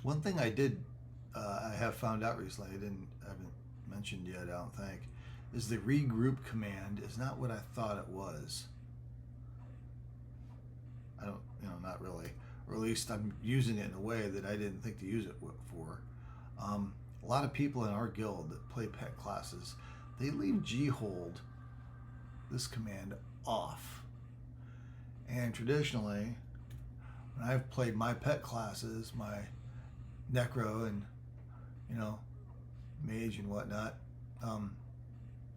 One thing I have found out recently, I haven't mentioned yet, I don't think, is the regroup command is not what I thought it was. I don't, not really, or at least I'm using it in a way that I didn't think to use it for. A lot of people in our guild that play pet classes, they leave ghold, this command, off. And traditionally, when I've played my pet classes, my necro and mage and whatnot,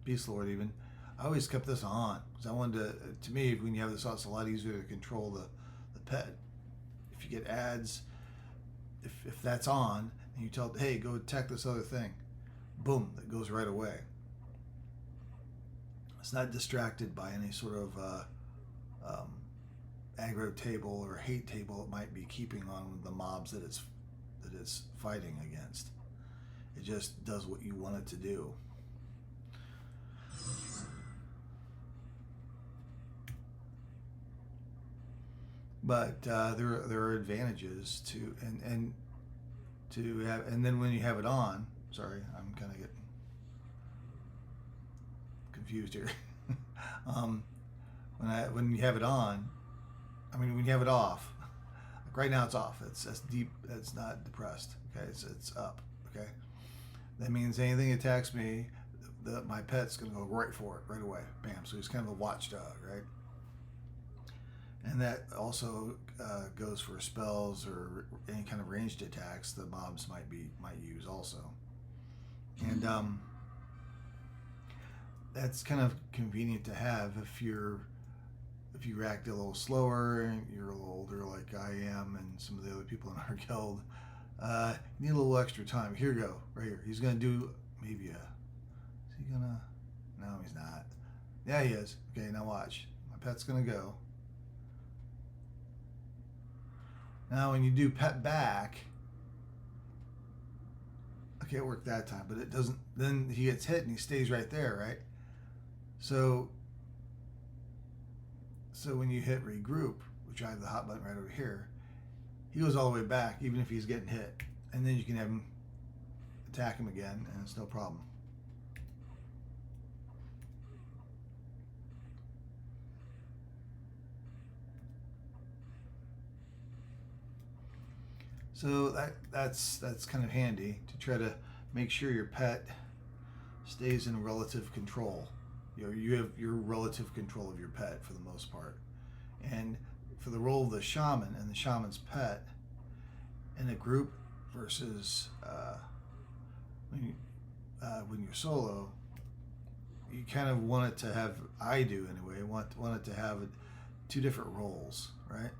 beast lord even, I always kept this on because I wanted to me, when you have this on, it's a lot easier to control the pet. If you get ads, if that's on and you tell it, hey, go attack this other thing, boom, that goes right away. It's not distracted by any sort of aggro table or hate table it might be keeping on the mobs that it's fighting against. It just does what you want it to do. But there are advantages to and to have, and then when you have it on, sorry, I'm kind of getting confused here. When you have it on, when you have it off, like right now it's off. It's deep. It's not depressed. Okay, it's up. Okay, that means anything attacks me, my pet's gonna go right for it right away. Bam. So he's kind of a watchdog, right? And that also goes for spells or any kind of ranged attacks the mobs might use also. And that's kind of convenient to have if you act a little slower and you're a little older like I am and some of the other people in our guild. You need a little extra time. Here you go, right here. He's gonna do maybe is he gonna? No, he's not. Yeah, he is. Okay, now watch. My pet's gonna go. Now when you do pet back, okay, it worked that time, but it doesn't. Then he gets hit and he stays right there, right? So when you hit regroup, which I have the hot button right over here, he goes all the way back, even if he's getting hit, and then you can have him attack him again, and it's no problem. So that's kind of handy to try to make sure your pet stays in relative control. You have your relative control of your pet for the most part. And for the role of the shaman and the shaman's pet in a group versus when you're solo, you kind of want it to have, I do anyway, want it to have two different roles, right?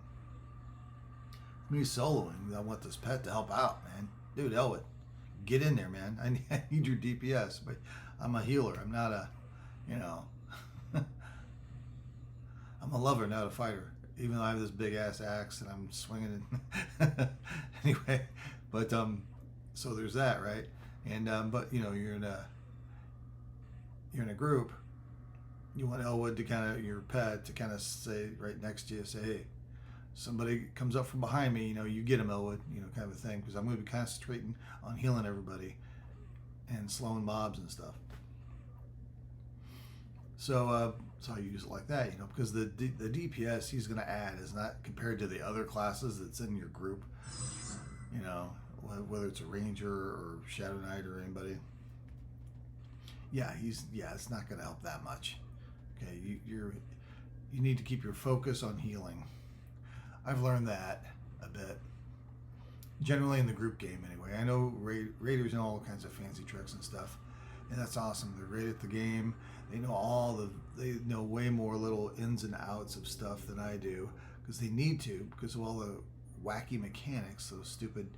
Me soloing, I want this pet to help out, man. Dude, Elwood, get in there, man. I need your DPS, but I'm a healer. I'm not a, I'm a lover, not a fighter. Even though I have this big ass axe and I'm swinging it. Anyway, but so there's that, right? And but you're in a group. You want Elwood to your pet to kind of say right next to you, say, hey, somebody comes up from behind me, you get him, Elwood, kind of a thing, because I'm going to be concentrating on healing everybody and slowing mobs and stuff. So I use it like that, because the DPS he's going to add is not compared to the other classes that's in your group, whether it's a ranger or shadow knight or anybody. Yeah, it's not going to help that much. Okay, you need to keep your focus on healing. I've learned that a bit. Generally in the group game anyway. I know raiders know all kinds of fancy tricks and stuff, and that's awesome. They're great at the game. They know they know way more little ins and outs of stuff than I do, because they need to, because of all the wacky mechanics those stupid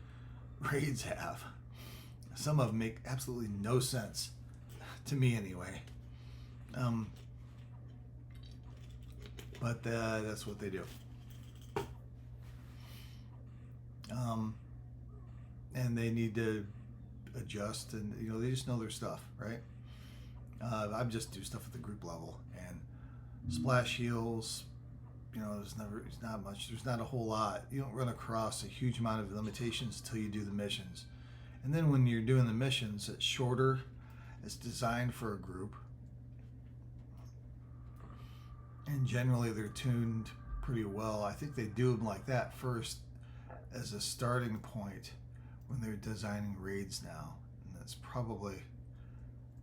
raids have. Some of them make absolutely no sense to me anyway. But that's what they do. And they need to adjust, and they just know their stuff, right? I just do stuff at the group level, and splash heals, you know, there's not much. There's not a whole lot. You don't run across a huge amount of limitations until you do the missions. And then when you're doing the missions, it's shorter. It's designed for a group. And generally they're tuned pretty well. I think they do them like that first as a starting point when they're designing raids now. And that's probably,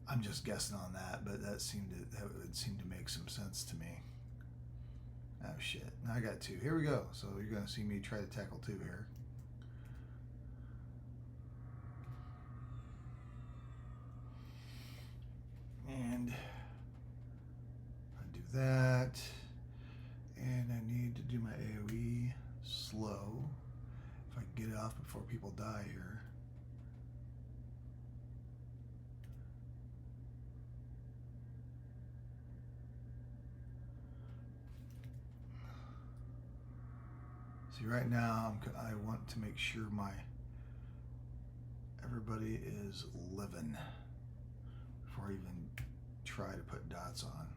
I'm just guessing on that, but that would seem to make some sense to me. Oh shit, now I got 2. Here we go. So you're gonna see me try to tackle 2 here. And I do that. And I need to do my AoE slow. If I can get it off before people die here. See, right now I want to make sure everybody is living before I even try to put dots on.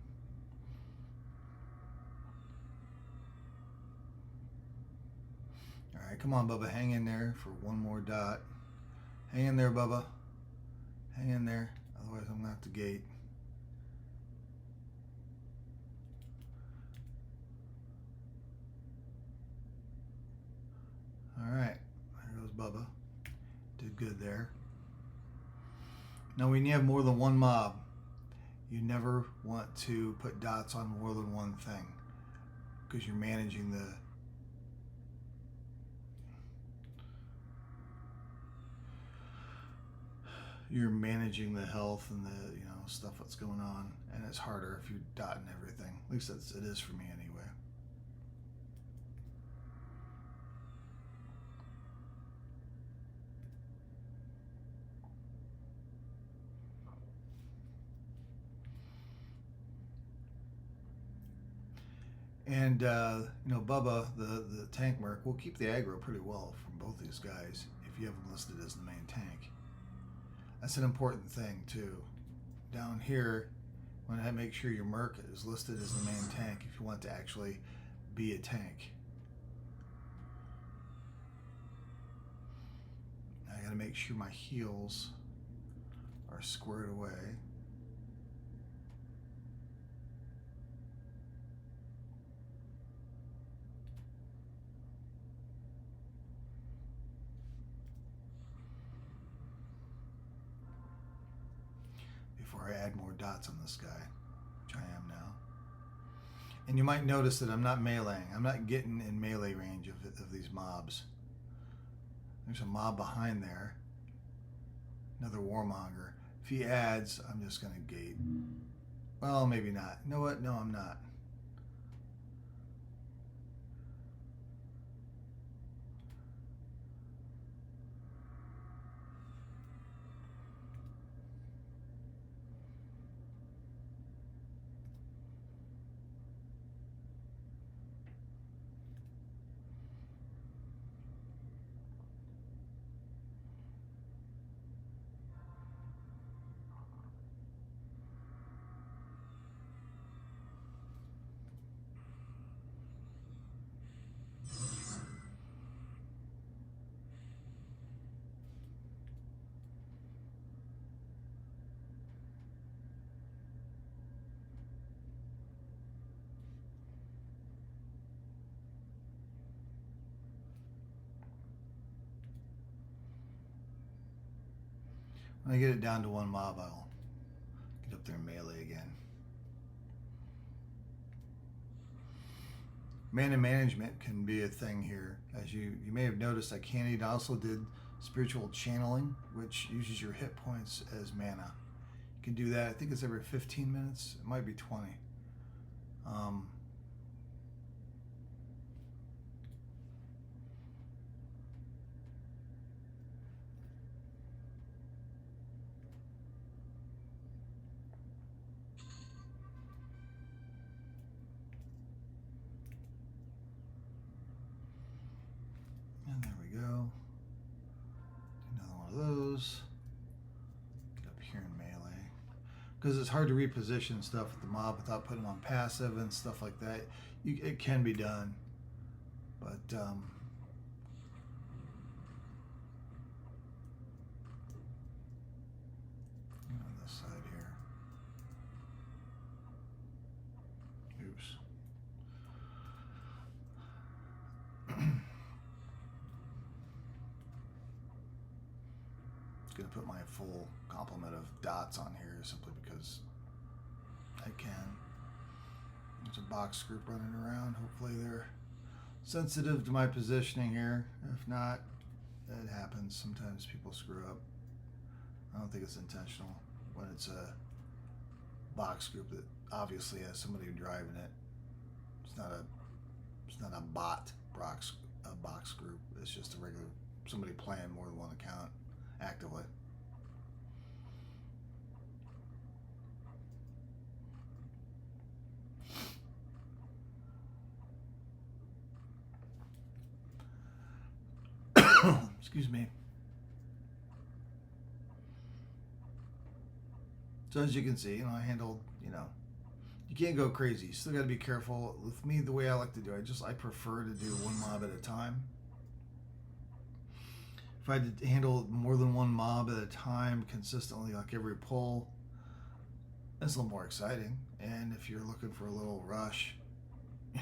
All right, come on, Bubba, hang in there for one more dot. Hang in there, Bubba. Hang in there, otherwise I'm gonna have to gate. All right, there goes Bubba. Did good there. Now, when you have more than one mob, you never want to put dots on more than one thing because you're managing the health and the stuff that's going on, and it's harder if you're dotting everything. At least it is for me anyway. And Bubba, the tank merc, will keep the aggro pretty well from both these guys if you have them listed as the main tank. That's an important thing too. Down here, when I make sure your merc is listed as the main tank if you want to actually be a tank. I gotta make sure my heals are squared away. Before I add more dots on this guy, which I am now. And you might notice that I'm not meleeing. I'm not getting in melee range of these mobs. There's a mob behind there. Another warmonger. If he adds, I'm just going to gate. Well, maybe not. You know what? No, I'm not. When I get it down to one mob, I'll get up there and melee again. Mana management can be a thing here. As you may have noticed, I also did spiritual channeling, which uses your hit points as mana. You can do that. I think it's every 15 minutes. It might be 20. And there we go. Another one of those. Get up here in melee. because it's hard to reposition stuff with the mob without putting on passive and stuff like that. It can be done, but on this side here. Oops. Going to put my full complement of dots on here simply because I can. There's a box group running around. Hopefully they're sensitive to my positioning here. If not, that happens. Sometimes people screw up. I don't think it's intentional when it's a box group that obviously has somebody driving it. It's not a bot box group. It's just a regular somebody playing more than one account actively. Excuse me. So as you can see, I handled, you can't go crazy. You still got to be careful. With me, the way I like to do it, I prefer to do one mob at a time. If I had to handle more than one mob at a time consistently, like every pull, it's a little more exciting. And if you're looking for a little rush,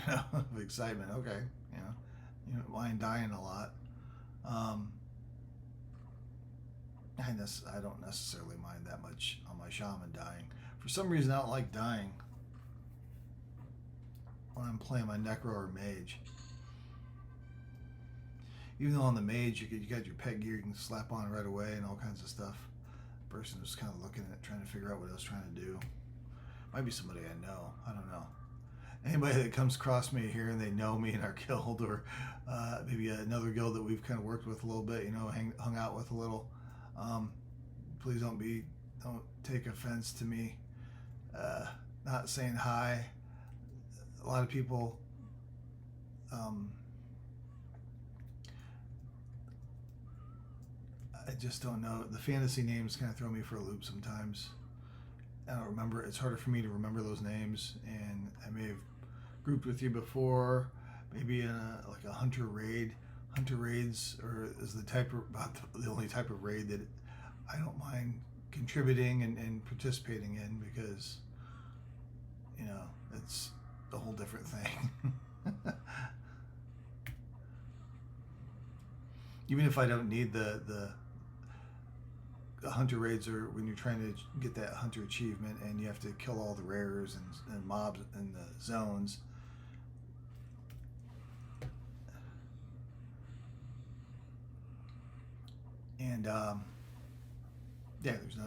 of excitement, okay, you don't mind dying a lot. I don't necessarily mind that much on my shaman dying. For some reason, I don't like dying when I'm playing my necro or mage. Even though on the mage, you got your pet gear you can slap on right away and all kinds of stuff. The person was kind of looking at it, trying to figure out what I was trying to do. Might be somebody I know. I don't know. Anybody that comes across me here and they know me in our guild, or maybe another guild that we've kind of worked with a little bit, hung out with a little. Please don't take offense to me not saying hi. A lot of people I just don't know. The fantasy names kind of throw me for a loop sometimes. I don't remember. It's harder for me to remember those names, and I may have grouped with you before, maybe in like a hunter raid. Hunter raids is about the only type of raid that I don't mind contributing and participating in, because it's a whole different thing. Even if I don't need the hunter raids, or when you're trying to get that hunter achievement and you have to kill all the rares and mobs in the zones. And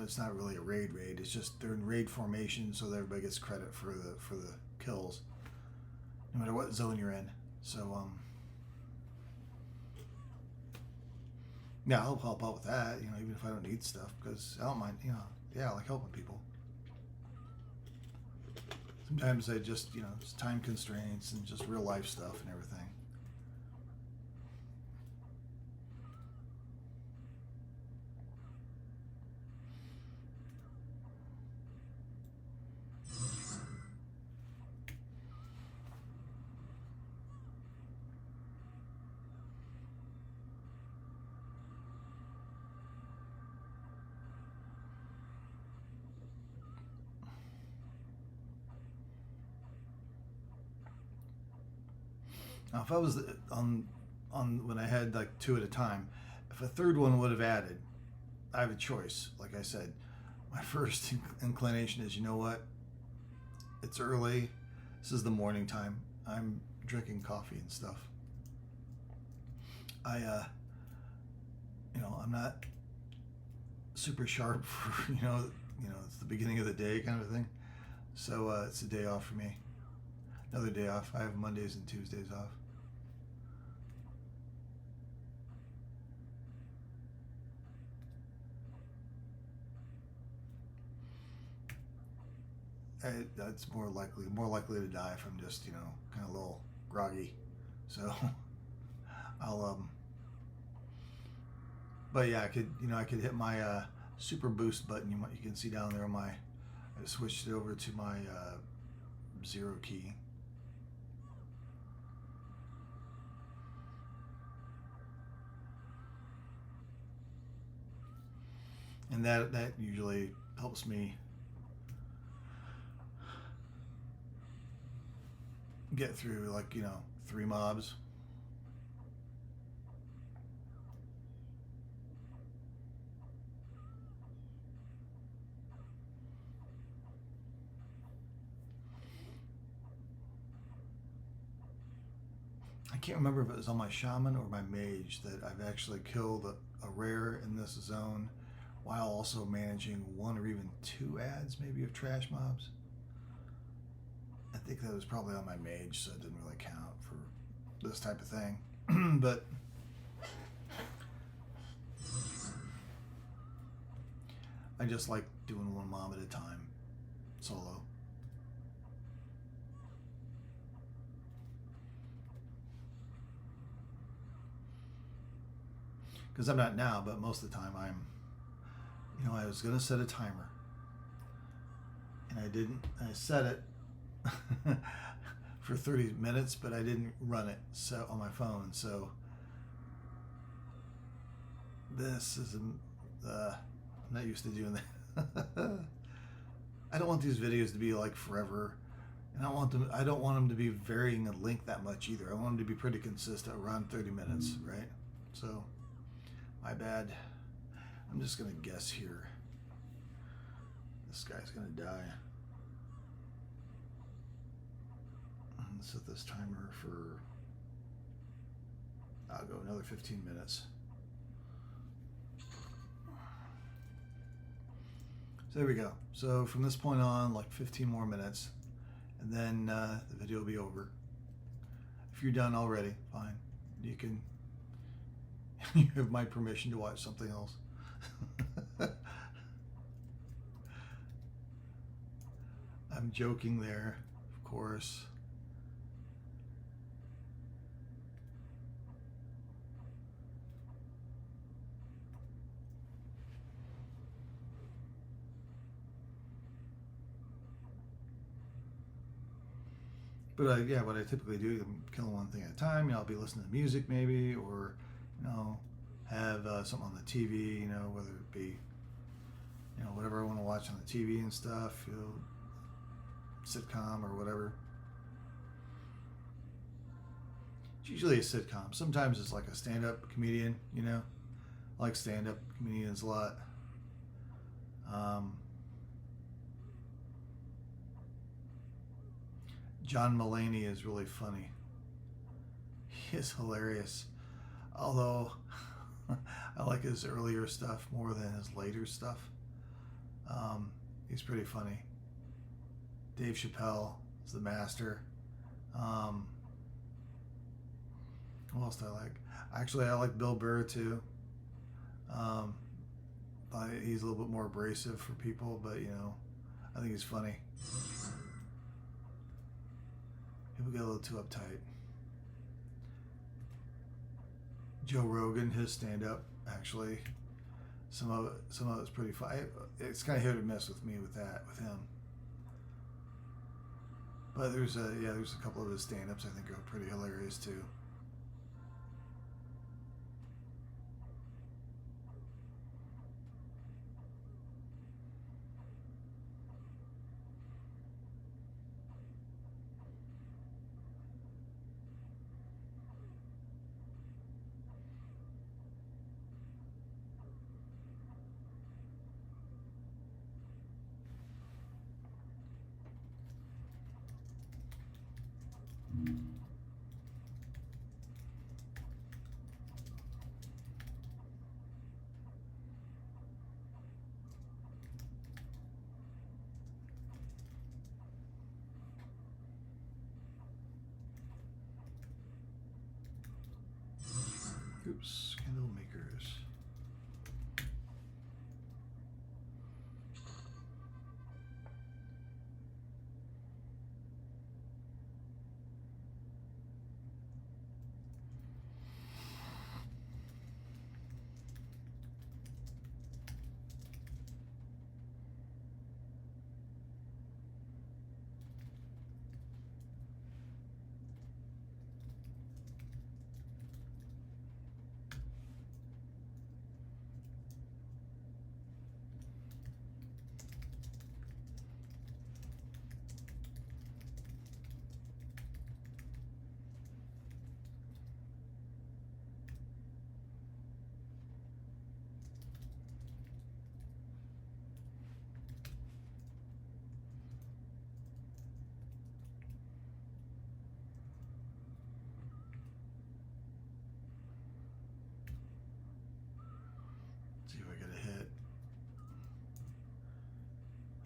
it's not really a raid. It's just they're in raid formation, so that everybody gets credit for the kills, no matter what zone you're in. So yeah, I'll help out with that, even if I don't need stuff, because I don't mind, I like helping people. Sometimes I just, it's time constraints and just real life stuff and everything. Now, if I was on when I had like two at a time, if a third one would have added, I have a choice. Like I said, my first inclination is, what? It's early. This is the morning time. I'm drinking coffee and stuff. I'm not super sharp for, it's the beginning of the day kind of thing. So it's a day off for me. Another day off. I have Mondays and Tuesdays off. That's more likely to die if I'm just, kind of a little groggy. So I'll but yeah, I could hit my super boost button. You can see down there on my, I switched it over to my 0 key. And that usually helps me get through, like, 3 mobs. I can't remember if it was on my shaman or my mage that I've actually killed a rare in this zone while also managing 1 or even 2 adds maybe of trash mobs. I think that was probably on my mage, so it didn't really count for this type of thing. But I just like doing 1 mob at a time, solo. Because I'm not now, but most of the time I'm, I was going to set a timer. And I didn't. I set it for 30 minutes, but I didn't run it on my phone. So this is, I'm not used to doing that. I don't want these videos to be like forever. And I don't want them to be varying in length that much either. I want them to be pretty consistent, around 30 minutes, right? So, my bad. I'm just going to guess here. This guy's going to die. Let's set this timer for, I'll go another 15 minutes. So there we go. So from this point on, like 15 more minutes, and then the video will be over. If you're done already, fine. You can, you have my permission to watch something else. I'm joking there, of course. But yeah, what I typically do, I'm killing 1 thing at a time. I'll be listening to music maybe, or have something on the TV. Whether it be whatever I want to watch on the TV and stuff. Sitcom or whatever. It's usually a sitcom. Sometimes it's like a stand-up comedian. I like stand-up comedians a lot. John Mulaney is really funny. He is hilarious. Although I like his earlier stuff more than his later stuff. He's pretty funny. Dave Chappelle is the master. Who else do I like? Actually, I like Bill Burr too. He's a little bit more abrasive for people, but I think he's funny. People get a little too uptight. Joe Rogan, his stand-up, actually, some of it's pretty fun. It's kind of hit or miss with me with him. But there's a couple of his stand-ups I think are pretty hilarious too. Oops, candle makers.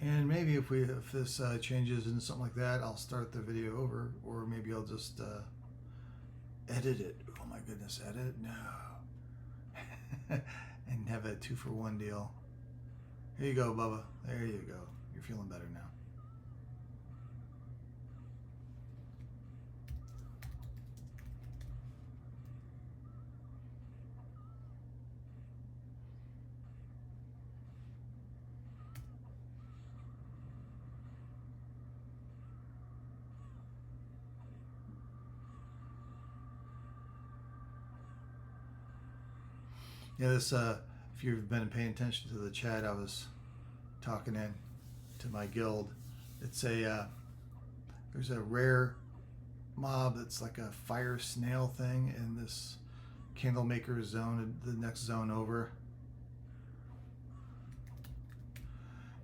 And maybe if this changes into something like that, I'll start the video over, or maybe I'll just edit it. Oh my goodness, edit? No. And have a 2-for-1 deal. Here you go, Bubba. There you go. You're feeling better now. Yeah, this, if you've been paying attention to the chat, I was talking in to my guild. It's there's a rare mob that's like a fire snail thing in this candlemaker zone, the next zone over.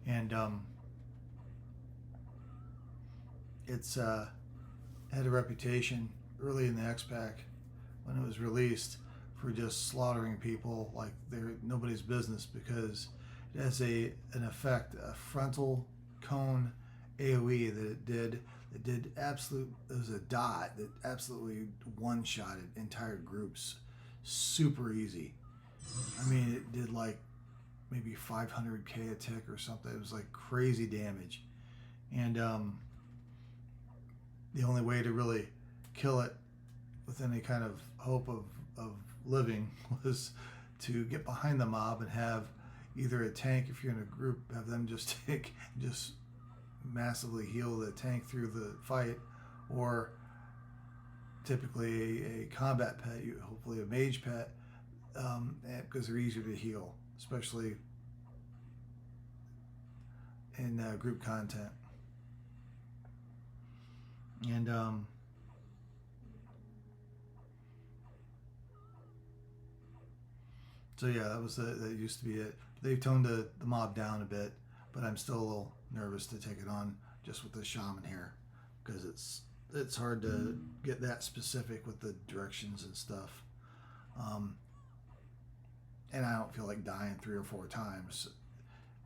And it's had a reputation early in the X-Pack when it was released for just slaughtering people like they're nobody's business, because it has an effect, a frontal cone AoE that it did. It was a dot that absolutely one-shotted entire groups super easy. I mean, it did like maybe 500k a tick or something. It was like crazy damage. And the only way to really kill it with any kind of hope of living was to get behind the mob and have either a tank, if you're in a group, have them just massively heal the tank through the fight, or typically a combat pet, hopefully a mage pet, because they're easier to heal, especially in group content. And so yeah, that used to be it. They've toned the mob down a bit, but I'm still a little nervous to take it on just with the shaman here, because it's hard to get that specific with the directions and stuff. And I don't feel like dying 3 or 4 times,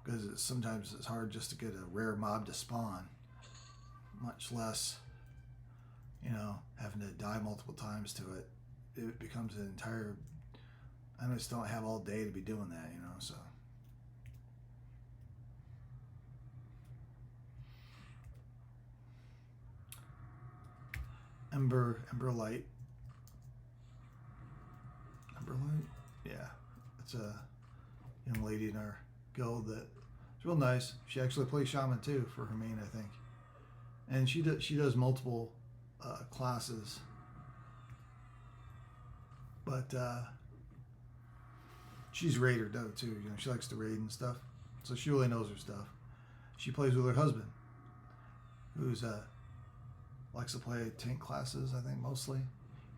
because sometimes it's hard just to get a rare mob to spawn, much less, having to die multiple times to it. It becomes an entire, I just don't have all day to be doing that, so. Ember Light. Yeah. It's a young lady in our guild that's real nice. She actually plays shaman too for her main, I think. And she does multiple classes. But she's raider though too. She likes to raid and stuff. So she really knows her stuff. She plays with her husband, who's likes to play tank classes, I think, mostly.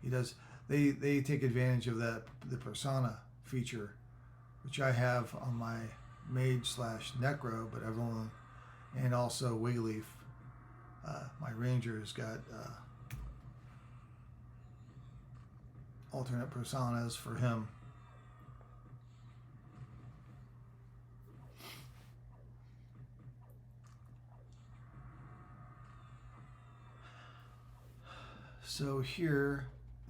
He does. They take advantage of the persona feature, which I have on my mage / necro, but I've only, and also Wigleaf. My ranger has got alternate personas for him. So here,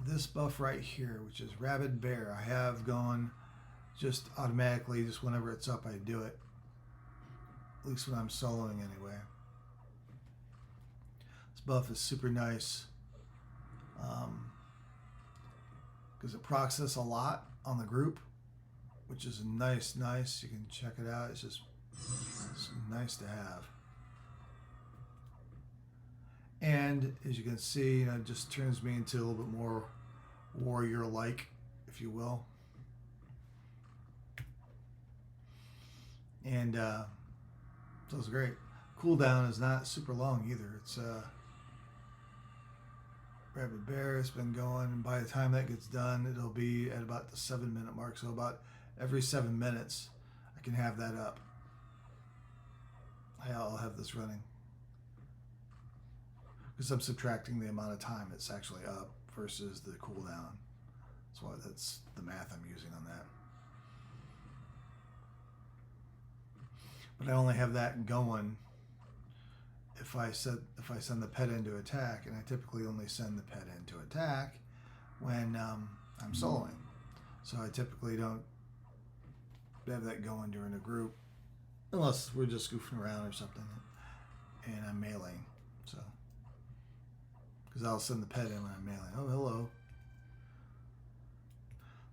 this buff right here, which is Rabid Bear, I have going just automatically, just whenever it's up, I do it. At least when I'm soloing anyway. This buff is super nice because it procs us a lot on the group, which is nice. You can check it out. It's nice to have. And as you can see, it just turns me into a little bit more warrior-like, if you will. And so it's great. Cooldown is not super long either. It's Rabid Bear has been going, and by the time that gets done, it'll be at about the 7-minute mark. So about every 7 minutes, I can have that up. I'll have this running, because I'm subtracting the amount of time it's actually up versus the cooldown. That's the math I'm using on that. but I only have that going if I send the pet into attack, and I typically only send the pet into attack when I'm soloing. So I typically don't have that going during a group, unless we're just goofing around or something, and I'm meleeing. So, because I'll send the pet in when I'm meleeing. Oh, hello.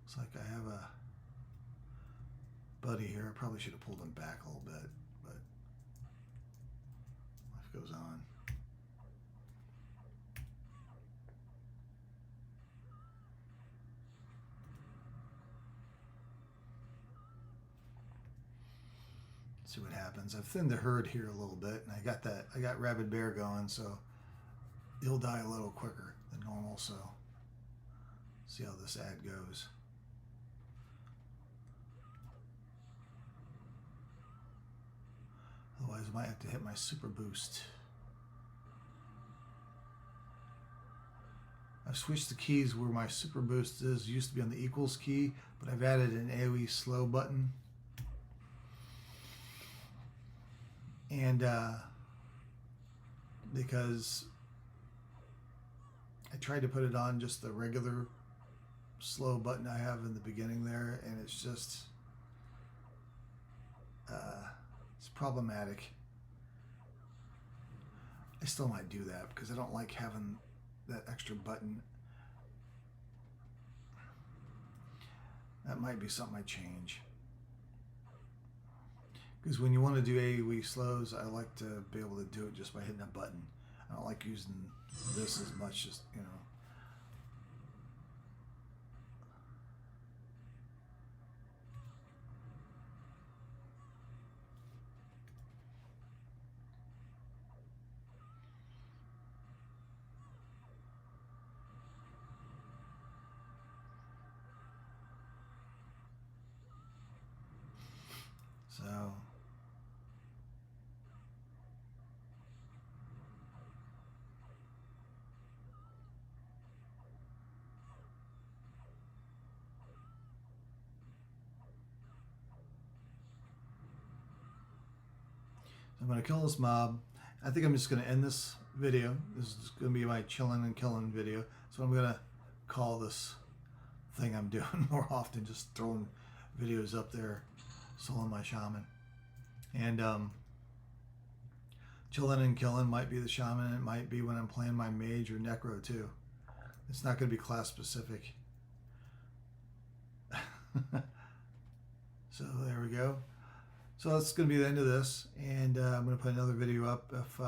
Looks like I have a buddy here. I probably should have pulled him back a little bit, but life goes on. See what happens. I've thinned the herd here a little bit, and I got Rabid Bear going, so he'll die a little quicker than normal. So see how this ad goes. Otherwise, I might have to hit my super boost. I've switched the keys where my super boost is. It used to be on the equals key, but I've added an AoE slow button. And because I tried to put it on just the regular slow button I have in the beginning there, and it's just it's problematic. I still might do that because I don't like having that extra button. That might be something I change. Because when you want to do AoE slows, I like to be able to do it just by hitting a button. I don't like using this as much as, you know. So I'm going to kill this mob. I think I'm just going to end this video. This is going to be my chilling and killing video. So I'm going to call this thing I'm doing more often, just throwing videos up there, soloing my shaman. And chilling and killing might be the shaman. It might be when I'm playing my mage or necro too. It's not going to be class specific. So there we go. So that's going to be the end of this, and I'm going to put another video up if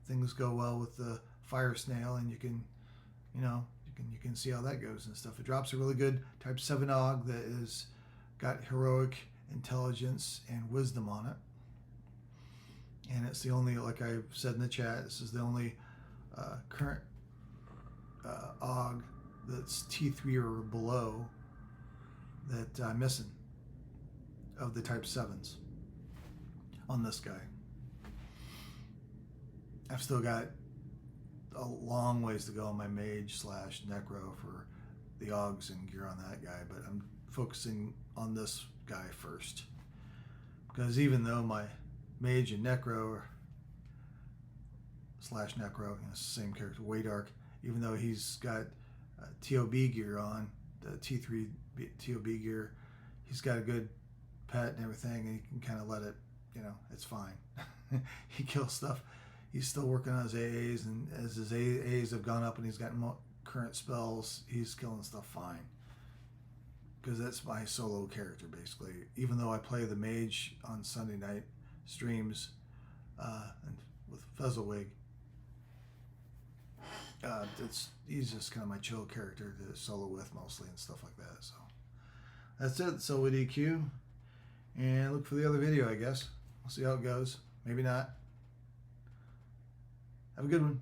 things go well with the fire snail, and you can see how that goes and stuff. It drops a really good type 7 AUG that is got heroic, intelligence, and wisdom on it, and it's the only, like I said in the chat, this is the only current AUG that's T3 or below that I'm missing of the type 7s. On this guy. I've still got a long ways to go on my mage / necro for the AUGs and gear on that guy, but I'm focusing on this guy first. Because even though my mage and necro / necro, same character, Waydark, even though he's got TOB gear on, the T3 TOB gear, he's got a good pet and everything, and he can kind of let it, it's fine. He kills stuff. He's still working on his AAs, and as his AAs have gone up and he's got current spells, he's killing stuff fine. Because that's my solo character, basically. Even though I play the mage on Sunday night streams and with Fezzlewig, he's just kind of my chill character to solo with mostly and stuff like that. So that's it. So with EQ, and look for the other video, I guess. We'll see how it goes. Maybe not. Have a good one.